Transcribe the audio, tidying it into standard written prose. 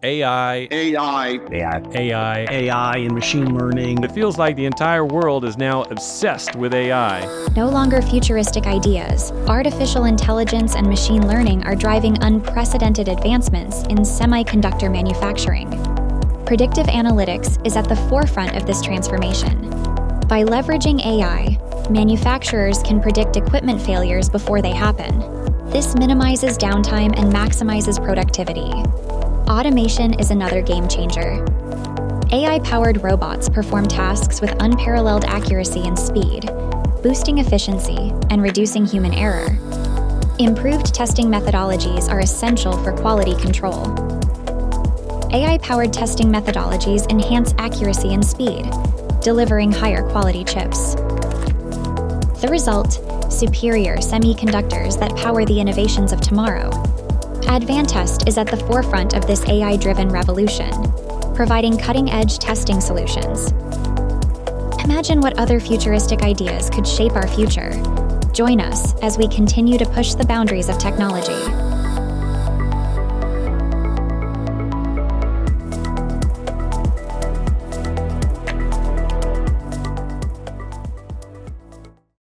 AI, AI and machine learning. It feels like the entire world is now obsessed with AI. No longer futuristic ideas, artificial intelligence and machine learning are driving unprecedented advancements in semiconductor manufacturing. Predictive analytics is at the forefront of this transformation. By leveraging AI, manufacturers can predict equipment failures before they happen. This minimizes downtime and maximizes productivity. Automation is another game changer. AI-powered robots perform tasks with unparalleled accuracy and speed, boosting efficiency and reducing human error. Improved testing methodologies are essential for quality control. AI-powered testing methodologies enhance accuracy and speed, delivering higher quality chips. The result: superior semiconductors that power the innovations of tomorrow. Advantest is at the forefront of this AI-driven revolution, providing cutting-edge testing solutions. Imagine what other futuristic ideas could shape our future. Join us as we continue to push the boundaries of technology.